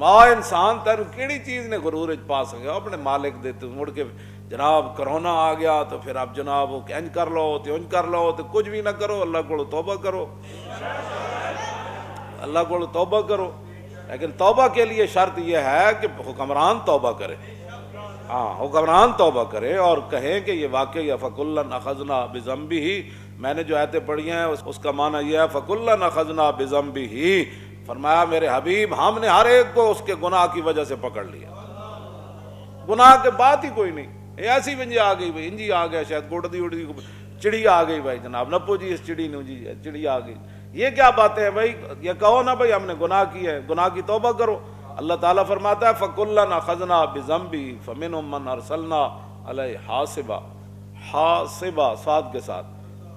فرمایا انسان تینوں کیڑی چیز نے غرور وچ پا سکیا؟ اپنے مالک دے تے مڑ کے جناب کرونا آ گیا تو پھر اب جناب وہ انج کر لو تے انج کر لو تے کچھ بھی نہ کرو، اللہ کو توبہ کرو، اللہ کو توبہ کرو۔ لیکن توبہ کے لیے شرط یہ ہے کہ حکمران توبہ کرے، ہاں حکمران توبہ کرے اور کہیں کہ یہ واقعی فَكُلًّا أَخَذْنَا بِذَنبِهِ، میں نے جو آیتیں پڑھی ہیں اس کا معنی یہ ہے فَكُلًّا أَخَذْنَا بِذَنبِهِ، فرمایا میرے حبیب ہم نے ہر ایک کو اس کے گناہ کی وجہ سے پکڑ لیا، گناہ کے بات ہی کوئی نہیں، ایسی ونجی آ گئی بھائی، انجی آ گیا شاید گوڑ دی اڑ دی چڑی آ گئی بھائی جناب، نپو جی اس چڑی نے جی چڑی آ گئی، یہ کیا باتیں ہیں بھائی؟ یہ کہو نا بھائی ہم نے گناہ کی ہے، گناہ کی توبہ کرو۔ اللہ تعالیٰ فرماتا ہے فَكُلًّا أَخَذْنَا بِذَنبِهِ فَمِنْهُم مَّنْ أَرْسَلْنَا عَلَيْهِ حَاصِبًا صاد کے ساتھ،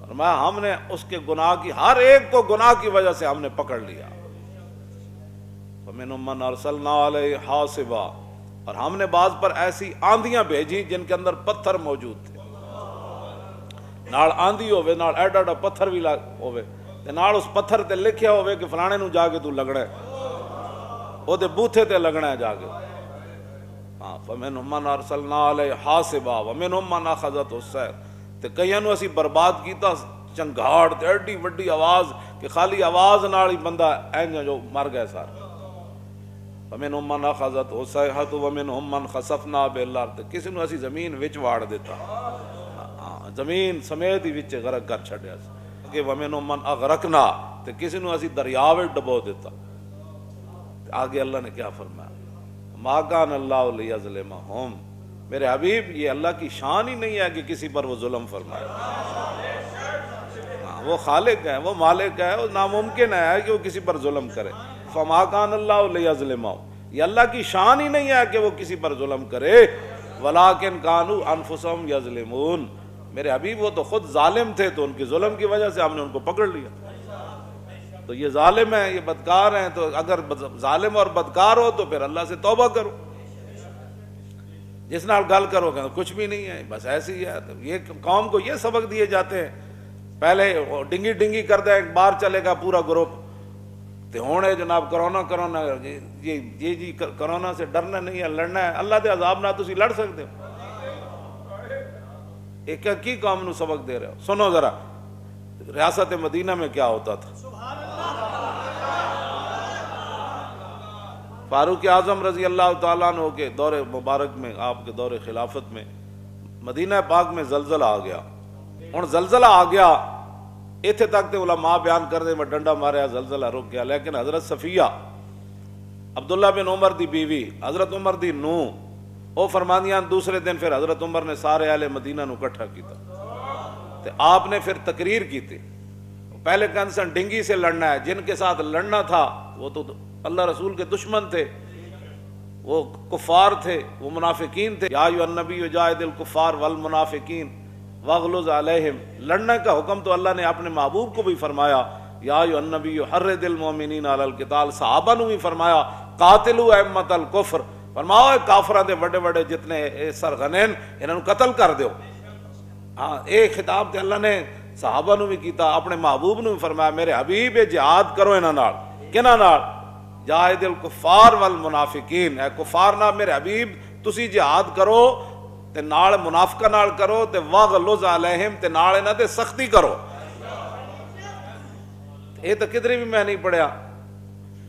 فرمایا ہم نے اس کے گناہ کی ہر ایک کو گناہ کی وجہ سے ہم نے پکڑ لیا، فَمِنْهُم مَّنْ أَرْسَلْنَا عَلَيْهِ حَاصِبًا، اور ہم نے بعض پر ایسی آندیاں بھیجی جن کے اندر پتھر موجود تھے، نال آندھی ہوئے نال ایڈا ایڈا پتھر بھی ہوئے تے نال اس پتھر تے لکھیا ہوئے کہ فلانے نو جا کے تو لگنا ہے، او دے بوتھے تے لگنا ہے جا کے، ہاں فَمِنْهُم مَّنْ أَرْسَلْنَا عَلَيْهِ حَاصِبًا وَمِنْهُم مَّنْ أَخَذَتْهُ الصَّيْحَةُ، تے کئیاں نو اسی برباد کیتا چنگھاڑ تے ایڈی وڈی آواز کہ خالی آواز نال ہی بندہ اینج جو مر گئے سارے، وَمِنْهُم مَّنْ أَخَذَتْهُ الصَّيْحَةُ وَمِنْهُم مَّنْ خَسَفْنَا بِالْأَرْضِ، کسی نو اسی زمین وچ واڑ دیتا، زمین سمیت ہی وچ غرق کر چھڈیا کہ وَمِنْهُم مَّنْ أَغْرَقْنَا، تے کسی نو اسی دریا وچ ڈبو دیتا۔ آگے اللہ نے کیا فرمایا؟ مَا كَانَ اللَّهُ لِيَظْلِمَهُمْ، میرے حبیب یہ اللہ کی شان ہی نہیں ہے کہ کسی پر وہ ظلم فرمائے، وہ خالق ہے، وہ مالک ہے، وہ ناممکن ہے کہ وہ کسی پر ظلم کرے، فَمَا كَانَ اللَّهُ لِيَظْلِمَهُمْ، یہ اللہ کی شان ہی نہیں ہے کہ وہ کسی پر ظلم کرے، وَلَٰكِنْ كَانُوا أَنفُسَهُمْ يَظْلِمُونَ، میرے حبیب وہ تو خود ظالم تھے تو ان کے ظلم کی وجہ سے ہم نے ان کو پکڑ لیا، تو یہ ظالم ہیں، یہ بدکار ہیں، تو اگر ظالم اور بدکار ہو تو پھر اللہ سے توبہ کرو، جس نال گل کرو کہ کچھ بھی نہیں ہے بس ایسی ہی ہے۔ تو یہ قوم کو یہ سبق دیے جاتے ہیں، پہلے ڈنگی ڈنگی کر دے ایک بار چلے گا پورا گروپ، تو ہونے جناب کرونا جی کرونا سے ڈرنا نہیں ہے، لڑنا ہے، اللہ دے عذاب نہ تسی لڑ سکتے ہو، ایک کی قوم نو سبق دے رہے ہو۔ سنو ذرا ریاست مدینہ میں کیا ہوتا تھا، فاروق اعظم رضی اللہ تعالیٰ عنہ کے دور مبارک میں، آپ کے دور خلافت میں مدینہ پاک میں زلزلہ آ گیا، ہن زلزلہ آ گیا ایتھے تک تے علماء بیان کر دے میں ڈنڈا ماریا زلزلہ رک گیا، لیکن حضرت صفیہ عبداللہ بن عمر دی بیوی حضرت عمر دی نو وہ فرماندیاں دوسرے دن پھر حضرت عمر نے سارے اہل مدینہ نو اکٹھا کیتا تے آپ نے پھر تقریر کی تھی، پہلے کنسن ڈنگی سے لڑنا ہے، جن کے ساتھ لڑنا تھا وہ تو اللہ رسول کے دشمن تھے، وہ کفار تھے، وہ منافقین تھے، یا ایھا النبی جاہد الکفار والمنافقین واغلظ علیہم، لڑنے کا حکم تو اللہ نے اپنے محبوب کو بھی فرمایا، یا ایھا النبی حرض المؤمنین علی القتال، صحابہ نے بھی فرمایا قاتلوا ائمۃ الکفر، فرماؤ کافراں دے بڑے بڑے جتنے سرغنین انہاں نوں قتل کر دیو، ہاں ایک خطاب تے اللہ نے صحابہ نو بھی کیتا، اپنے محبوب نو بھی فرمایا میرے حبیب جہاد کرو انہاں نال، کنہاں نال؟ جاہد الکفار والمنافقین، اے کفار نال میرے حبیب تسی جہاد کرو تے نال منافقاں نال کرو تے واغلظ علیہم تے نال انہاں تے سختی کرو۔ یہ تو کدھر بھی میں نہیں پڑھیا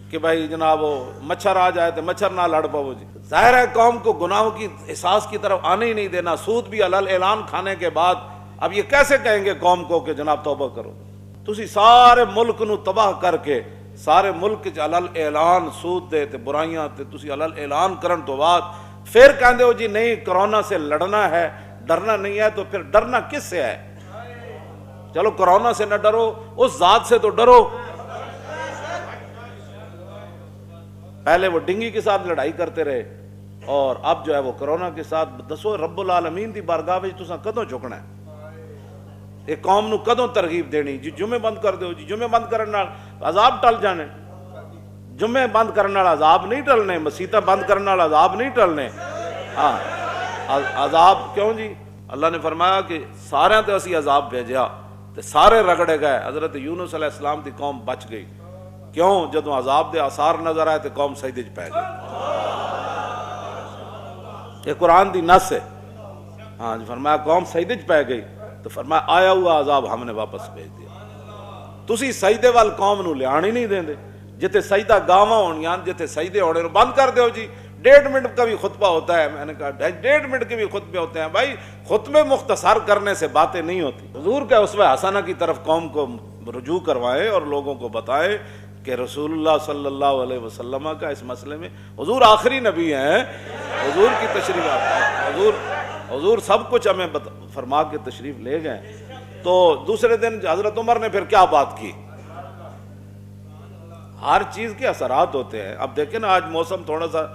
کہ بھائی جناب وہ مچھر آ جائے تو مچھر نہ لڑ پاؤ جی، ظاہر ہے قوم کو گناہوں کی احساس کی طرف آنے ہی نہیں دینا، سود بھی علل اعلان کھانے کے بعد اب یہ کیسے کہیں گے قوم کو کہ جناب توبہ کرو؟ تسی سارے ملک نو تباہ کر کے سارے ملک چ علل اعلان سود دے تے برائیاں تے تسی علل اعلان کرن تو بعد پھر کہندے ہو جی نہیں کرونا سے لڑنا ہے، ڈرنا نہیں ہے، تو پھر ڈرنا کس سے ہے؟ چلو کرونا سے نہ ڈرو، اس ذات سے تو ڈرو۔ پہلے وہ ڈنگی کے ساتھ لڑائی کرتے رہے اور اب جو ہے وہ کرونا کے ساتھ، دسو رب العالمین دی بارگاہ وچ تساں کدوں چکنا ہے؟ ایک قوم نو کدوں ترغیب دینی جی جمعے بند کر دیو جی، جمعے بند کرن نال عذاب ٹل جانے، جمعے بند کرن نال عذاب نہیں ٹلنے، مسیتاں بند کرن نال عذاب نہیں ٹلنے، ہاں عذاب کیوں جی؟ اللہ نے فرمایا کہ سارے تے اسی عذاب بھیجیا تے سارے رگڑے گئے، حضرت یونس علیہ السلام دی قوم بچ گئی، کیوں؟ جدوں عذاب دے آثار نظر آئے تو قوم سجدے چ پی گئی. یہ قرآن دی نص ہے. ہاں جی، فرمایا قوم سجدے چ پی گئی تو فرمایا آیا ہوا عذاب ہم نے واپس بھیج دیا. تسی سجدے وال قوم نو لیان ہی نہیں دیندے. جتے سجدہ گاواں ہونیاں، جتے سجدے ہونے نو بند کر دیو جی. 1.5 منٹ کا بھی خطبہ ہوتا ہے. میں نے کہا 1.5 منٹ کے بھی خطبے ہوتے ہیں. بھائی خطبے مختصر کرنے سے باتیں نہیں ہوتی. حضور کے اسوہ حسنہ کی طرف قوم کو رجوع کروائیں اور لوگوں کو بتائیں کہ رسول اللہ صلی اللہ علیہ وسلم کا اس مسئلے میں، حضور آخری نبی ہیں، حضور کی تشریف حضور سب کچھ ہمیں فرما کے تشریف لے گئے. تو دوسرے دن حضرت عمر نے پھر کیا بات کی؟ ہر چیز کے اثرات ہوتے ہیں. اب دیکھیں نا، آج موسم تھوڑا سا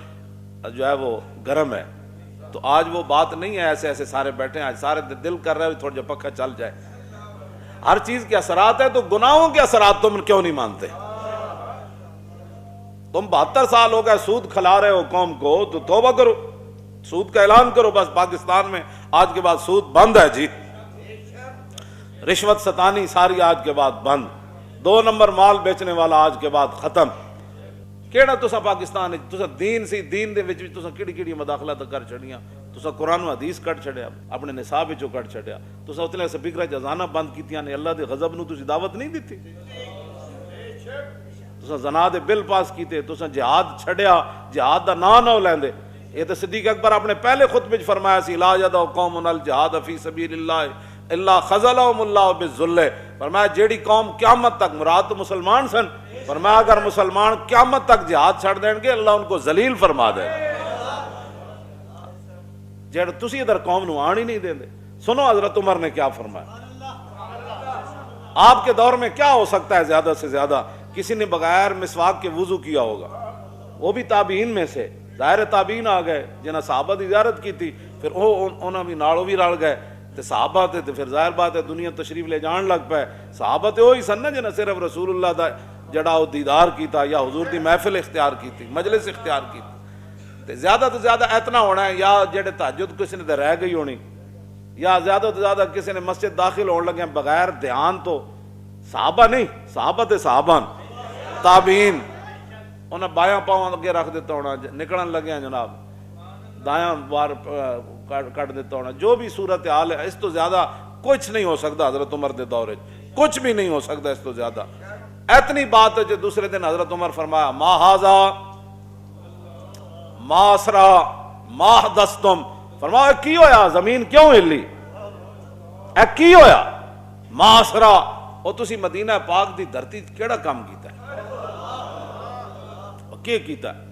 جو ہے وہ گرم ہے، تو آج وہ بات نہیں ہے ایسے ایسے سارے بیٹھے ہیں. آج سارے دل کر رہے ہیں تھوڑا جا پکا چل جائے. ہر چیز کے اثرات ہیں. تو گناہوں کے اثرات تم کیوں نہیں مانتے؟ تم 72 سال ہو گئے سود کھلا رہے ہو قوم کو، تو توبہ کرو، سود کا اعلان کرو. بس پاکستان میں آج کے بعد سود بند ہے جی. رشوت ستانی ساری آج کے بعد بند. 2 نمبر مال بیچنے والا آج کے بعد ختم. کیڑا تسا پاکستان تسا دین سی دین دے وچ تسا کیڑی کیڑی مداخلت کر چھڑیاں. تسا قرآن و حدیث کٹ چھڑیا، اپنے نصاب وچوں کٹ چھڑیا. تسا اتلے سپیکراں جزانہ بند کیتیاں نے. اللہ دے غضب نو تسی دعوت نہیں دتی. تسا زنا دے بل پاس کیتے. تسا جہاد چھڑیا، جہاد دا نام نہ لیندے. یہ تو صدیق اکبر اپنے پہلے خطبے وچ فرمایا سی، لا یدع قوم الجہاد فی سبیل اللہ الا خذلهم اللہ بالذل. فرمایا جیڑی قوم قیامت تک، مراد تو مسلمان سن، فرمایا اگر مسلمان قیامت تک جہاد چھڑ دیں گے اللہ ان کو ذلیل فرما دے گا. جیڑا تسی ادھر قوم نو آن ہی نہیں دیندے. سنو حضرت عمر نے کیا فرمایا. آپ کے دور میں کیا ہو سکتا ہے زیادہ سے زیادہ؟ کسی نے بغیر مسواک کے وضو کیا ہوگا، وہ بھی تابعین میں سے. ظاہر تابعین آ گئے جنہاں صحابہ دی زیارت کی تھی، پھر انہاں بھی نالوں بھی رل گئے تے صحابہ تے پھر ظاہر بات ہے دنیا تشریف لے جان لگ پے. صحابہ تے وہی سن نا جنہاں صرف رسول اللہ دا جڑا وہ دیدار کیتا یا حضور دی محفل اختیار کیتی، مجلس اختیار کیتی. تے زیادہ تو زیادہ اتنا ہونا ہے یا جڑے تہجد کسی نے رہ گئی ہونی، یا زیادہ تو زیادہ کسی نے مسجد داخل ہونے لگے بغیر دھیان. تو صحابہ نہیں، صحابہ تے صحابان تابعین. انہیں بایاں پاؤں اگے رکھ دیتا ہونا، نکلن لگے ہیں جناب دایاں بار کٹ دیتا ہونا. جو بھی صورت حال ہے، اس تو زیادہ کچھ نہیں ہو سکتا. حضرت عمر دے دور کچھ بھی نہیں ہو سکتا اس تو زیادہ. اتنی بات ہے جو دوسرے دن حضرت عمر فرمایا، ما ھذا ما اسرا ما حدثتم. فرمایا کی ہویا؟ زمین کیوں ہلی؟ اے کی ہویا؟ ما اسرا، او تسی مدینہ پاک دی دھرتی کیڑا کام کیتا ہے؟ کی کیتا ہے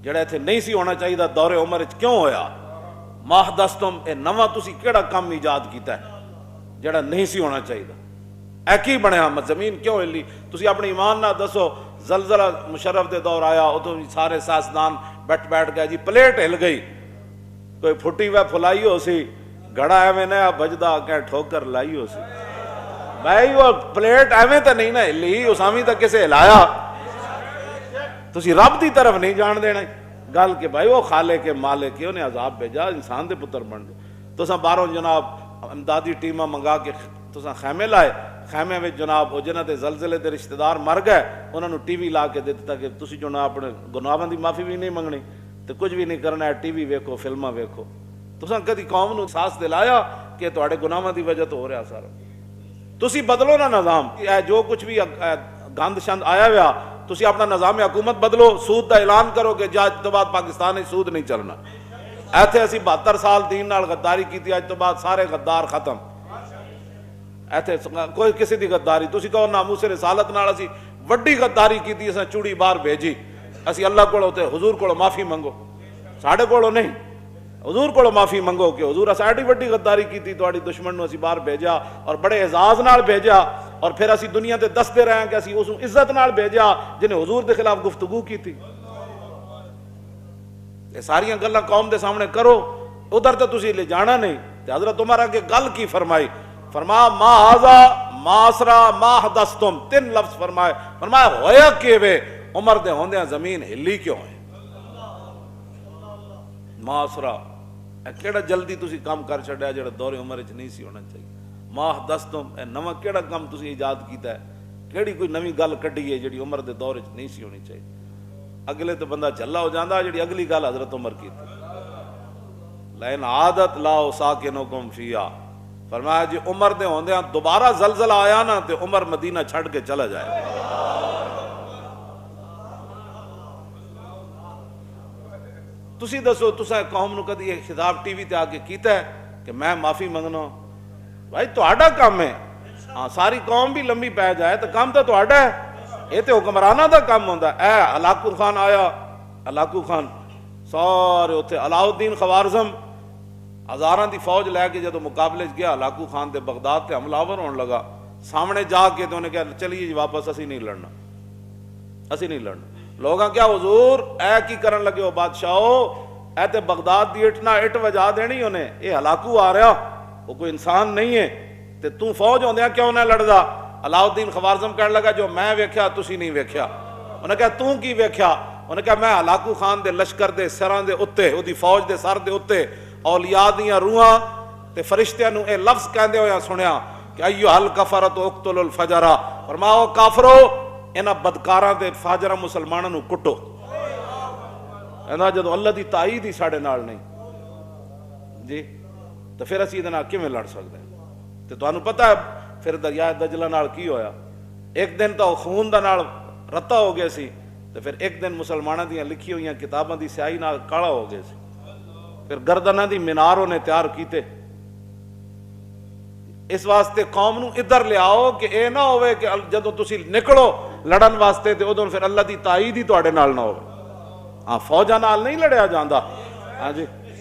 جڑا ایتھے نہیں سی ہونا چاہیے دور عمر وچ کیوں ہویا؟ ما حدثتم، اے نواں تسی کیڑا کام ایجاد کیتا ہے جڑا نہیں سی ہونا چاہیے؟ اے کی بنیا؟ زمین کیوں ہلی؟ تسی اپنے ایمان نہ دسو. زلزلہ مشرف دے دور آیا، ادو سارے سائنسدان بیٹھ گئے جی، پلیٹ ہل گئی. کوئی پھٹی ہوئے پھلائی ہو سی، گھڑا ایویں نہ بجدا کہ ٹھوکر لائی ہو سی. بھائی وہ پلیٹ ایویں تے نہیں نہ ہلی، اسامی تے کسے ہلایا. تسی رب دی طرف نہیں جان دینا گل کہ بھائی وہ خالق کے مالک کے، انہیں عذاب بھیجا، انسان دے پتر بن جائے. تساں باہروں جناب امدادی ٹیماں منگا کے تساں خیمے لائے. خیمے میں جناب وہ جنہاں دے زلزلے دے رشتہ دار مر گئے، انہوں نے ٹی وی لا کے دیتا کہ تسی جو نا اپنے گناہاں دی معافی بھی نہیں منگنی تو کچھ بھی نہیں کرنا ہے، ٹی وی ویکھو، فلماں ویکھو. تساں کدی قوم نو احساس دلایا کہ تواڈے گناہاں دی وجہ تو ہو رہا سارا؟ تسی بدلو نا نظام. جو کچھ بھی گند شند آیا ہوا، تسی اپنا نظام حکومت بدلو. سود دا اعلان کرو کہ اج تو بعد پاکستان وچ سود نہیں چلنا. ایتھے اسی 72 سال دین نال غداری کیتی، اج تو بعد سارے غدار ختم. ایتھے کوئی کسی دی غداری تسی کہو ناموس رسالت نال اسی وڈی غداری کیتی، اساں چوڑی باہر بھیجی. اسی اللہ کولوں تے حضور کولوں معافی منگو، ساڈے کولوں نہیں، حضور کولوں معافی منگو کہ حضور ساڈی وڈی غداری کیتی، تہاڈی دشمن نو اسی باہر بھیجا اور بڑے اعزاز نال بھیجا، اور پھر اسی دنیا تے دستے رہے کہ اسی اس عزت نال بھیجا جنہیں حضور دے خلاف گفتگو کی تھی. یہ ساریاں گلاں قوم دے سامنے کرو، ادھر تے تسی لے جانا نہیں. تے حضرت عمر اگے گل کی فرمائی، فرمایا ما ھذا ما اسرا ما حدثتم. 3 لفظ فرمائے. فرمایا ہویا کیویں؟ عمر دے ہوندیاں زمین ہلی کیوں ہے؟ ما اسرا، کیڑا جلدی تسی کام کر چھڈیا جڑا دور عمر وچ نہیں سی ہونا چاہیے. ما حدثتم، اے نواں کیڑا کام تسی ایجاد کیتا ہے ਕਿਹੜੀ ਕੋਈ ਨਵੀਂ ਗੱਲ ਕੱਢੀ ਹੈ ਜਿਹੜੀ ਉਮਰ ਦੇ ਦੌਰ 'ਚ ਨਹੀਂ ਸੀ ਹੋਣੀ ਚਾਹੀਦੀ। ਅਗਲੇ ਤੇ ਬੰਦਾ ਝੱਲਾ ਹੋ ਜਾਂਦਾ ਜਿਹੜੀ ਅਗਲੀ ਗੱਲ ਹਜ਼ਰਤ ਉਮਰ ਕੀਤੀ, ਲੈਨ ਆਦਤ ਲਾਓ ਸਾਕਿਨੁਕੁਮ ਫੀਹਾ, ਫਰਮਾਇਆ ਜੀ ਉਮਰ ਦੇ ਹੁੰਦਿਆਂ ਦੁਬਾਰਾ ਜ਼ਲਜ਼ਲਾ ਆਇਆ ਨਾ ਤੇ ਉਮਰ ਮਦੀਨਾ ਛੱਡ ਕੇ ਚਲਾ ਜਾਏ। ਤੁਸੀਂ ਦੱਸੋ, ਤੁਸੀਂ ਕੌਮ ਨੂੰ ਕਦੀ ਇਹ ਖਿਤਾਬ ਟੀਵੀ ਤੇ ਆ ਕੇ ਕੀਤਾ ਕਿ ਮੈਂ ਮਾਫੀ ਮੰਗਣਾ? ਭਾਈ ਤੁਹਾਡਾ ਕੰਮ ਹੈ। ਹਾਂ, ਸਾਰੀ ਕੌਮ ਵੀ ਲੰਮੀ ਪੈ ਜਾਏ ਤਾਂ ਕੰਮ ਤਾਂ ਤੁਹਾਡਾ ਹੈ, ਇਹ ਤੇ ਹੁਕਮਰਾਨਾਂ ਦਾ ਕੰਮ ਹੁੰਦਾ। ਇਹ ਹਲਾਕੂ ਖਾਨ ਆਇਆ, ਹਲਾਕੂ ਖਾਨ ਸਾਰੇ ਉੱਥੇ ਅਲਾਉਦੀਨ ਖਵਾਰਜ਼ਮ ਹਜ਼ਾਰਾਂ ਦੀ ਫੌਜ ਲੈ ਕੇ ਜਦੋਂ ਮੁਕਾਬਲੇ 'ਚ ਗਿਆ, ਹਲਾਕੂ ਖਾਨ ਦੇ ਬਗਦਾਦ ਤੇ ਹਮਲਾਵਰ ਹੋਣ ਲੱਗਾ। ਸਾਹਮਣੇ ਜਾ ਕੇ ਤੇ ਉਹਨੇ ਕਿਹਾ ਚਲੀਏ ਜੀ ਵਾਪਸ, ਅਸੀਂ ਨਹੀਂ ਲੜਨਾ, ਅਸੀਂ ਨਹੀਂ ਲੜਨਾ। ਲੋਕਾਂ ਕਿਹਾ ਹੁਜ਼ੂਰ ਇਹ ਕੀ ਕਰਨ ਲੱਗੇ ਹੋ ਬਾਦਸ਼ਾਹੋ, ਇਹ ਤੇ ਬਗਦਾਦ ਦੀ ਇੱਟ ਨਾ ਇੱਟ ਵਜਾ ਦੇਣੀ ਉਹਨੇ, ਇਹ ਹਲਾਕੂ ਆ ਰਿਹਾ, ਉਹ ਕੋਈ ਇਨਸਾਨ ਨਹੀਂ ਹੈ, ਤੇ ਤੂੰ ਫੌਜ ਹੁੰਦਿਆਂ ਕਿਉਂ ਨਾ ਲੜਦਾ? ਅਲਾਉਦੀਨ ਖਵਾਰਜ਼ਮ ਕਹਿਣ ਲੱਗਾ ਜੋ ਮੈਂ ਵੇਖਿਆ ਤੁਸੀਂ ਨਹੀਂ ਵੇਖਿਆ। ਉਹਨੇ ਕਿਹਾ ਤੂੰ ਕੀ ਵੇਖਿਆ? ਉਹਨੇ ਕਿਹਾ ਮੈਂ ਹਲਾਕੂ ਖਾਨ ਦੇ ਲਸ਼ਕਰ ਦੇ ਸਿਰਾਂ ਦੇ ਉੱਤੇ, ਉਹਦੀ ਫੌਜ ਦੇ ਸਰ ਦੇ ਉੱਤੇ ਔਲੀਆ ਦੀਆਂ ਰੂਹਾਂ ਤੇ ਫਰਿਸ਼ਤਿਆਂ ਨੂੰ ਇਹ ਲਫ਼ਜ਼ ਕਹਿੰਦੇ ਹੋਇਆ ਸੁਣਿਆ ਕਿ ਅਯੁਹਲ ਕਫਰਤ ਉਕਤੁਲ ਫਜਰਾ, ਫਰਮਾਓ ਕਾਫਰੋ ਇਹਨਾਂ ਬਦਕਾਰਾਂ ਤੇ ਫਾਜਰਾਂ ਮੁਸਲਮਾਨਾਂ ਨੂੰ ਕੁੱਟੋ। ਕਹਿੰਦਾ ਜਦੋਂ ਅੱਲਾ ਦੀ ਤਾਈਦ ਹੀ ਸਾਡੇ ਨਾਲ ਨਹੀਂ ਜੀ ਤਾਂ ਫਿਰ ਅਸੀਂ ਇਹਦੇ ਨਾਲ ਕਿਵੇਂ ਲੜ ਸਕਦੇ ਹਾਂ? ਤੇ ਤੁਹਾਨੂੰ ਪਤਾ ਹੈ ਫਿਰ ਦਰਿਆ ਦਜਲਾ ਨਾਲ ਕੀ ਹੋਇਆ? ਇੱਕ ਦਿਨ ਤਾਂ ਉਹ ਖੂਨ ਦਾ ਨਾਲ ਰੱਤਾ ਹੋ ਗਿਆ ਸੀ, ਤੇ ਫਿਰ ਇੱਕ ਦਿਨ ਮੁਸਲਮਾਨਾਂ ਦੀਆਂ ਲਿਖੀ ਹੋਈਆਂ ਕਿਤਾਬਾਂ ਦੀ ਸਿਆਹੀ ਨਾਲ ਕਾਲਾ ਹੋ ਗਿਆ ਸੀ। ਫਿਰ ਗਰਦਨਾਂ ਦੀ ਮੀਨਾਰ ਉਹਨੇ ਤਿਆਰ ਕੀਤੇ। ਇਸ ਵਾਸਤੇ ਕੌਮ ਨੂੰ ਇੱਧਰ ਲਿਆਓ ਕਿ ਇਹ ਨਾ ਹੋਵੇ ਕਿ ਜਦੋਂ ਤੁਸੀਂ ਨਿਕਲੋ ਲੜਨ ਵਾਸਤੇ ਤੇ ਉਦੋਂ ਫਿਰ ਅੱਲਾ ਦੀ ਤਾਈਦ ਹੀ ਤੁਹਾਡੇ ਨਾਲ ਨਾ ਹੋਵੇ। ਹਾਂ, ਫੌਜਾਂ ਨਾਲ ਨਹੀਂ ਲੜਿਆ ਜਾਂਦਾ। ਹਾਂਜੀ,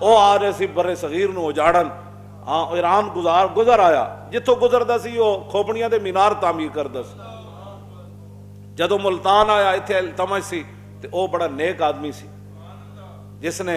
ਉਹ ਆ ਰਹੇ ਸੀ ਬਰੇ ਸਗੀਰ ਨੂੰ ਉਜਾੜਨ। ਹਾਂ, ਈਰਾਨ ਗੁਜ਼ਰ ਆਇਆ, ਜਿੱਥੋਂ ਗੁਜ਼ਰਦਾ ਸੀ ਉਹ ਖੋਪੜੀਆਂ ਦੇ ਮੀਨਾਰ ਤਾਮੀਰ ਕਰਦਾ ਸੀ। ਜਦੋਂ ਮੁਲਤਾਨ ਆਇਆ ਇੱਥੇ ਇਲਤਮਸ਼ ਸੀ, ਤੇ ਉਹ ਬੜਾ ਨੇਕ ਆਦਮੀ ਸੀ ਜਿਸ ਨੇ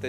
ਤੇ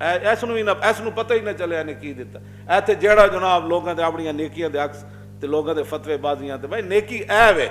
اس ਨੂੰ ਪਤਾ ਹੀ ਨਾ ਚੱਲਿਆ ਨੇ ਕੀ ਦਿੱਤਾ। ਇੱਥੇ ਜਿਹੜਾ ਜਨਾਬ ਲੋਕਾਂ ਤੇ ਆਪਣੀਆਂ ਨੇਕੀਆਂ ਦੇ ਅਕਸ ਤੇ ਲੋਕਾਂ ਦੇ ਫਤਵੇ ਬਾਜ਼ੀਆਂ ਤੇ ਭਾਈ ਨੇਕੀ ਐ ਵੇ,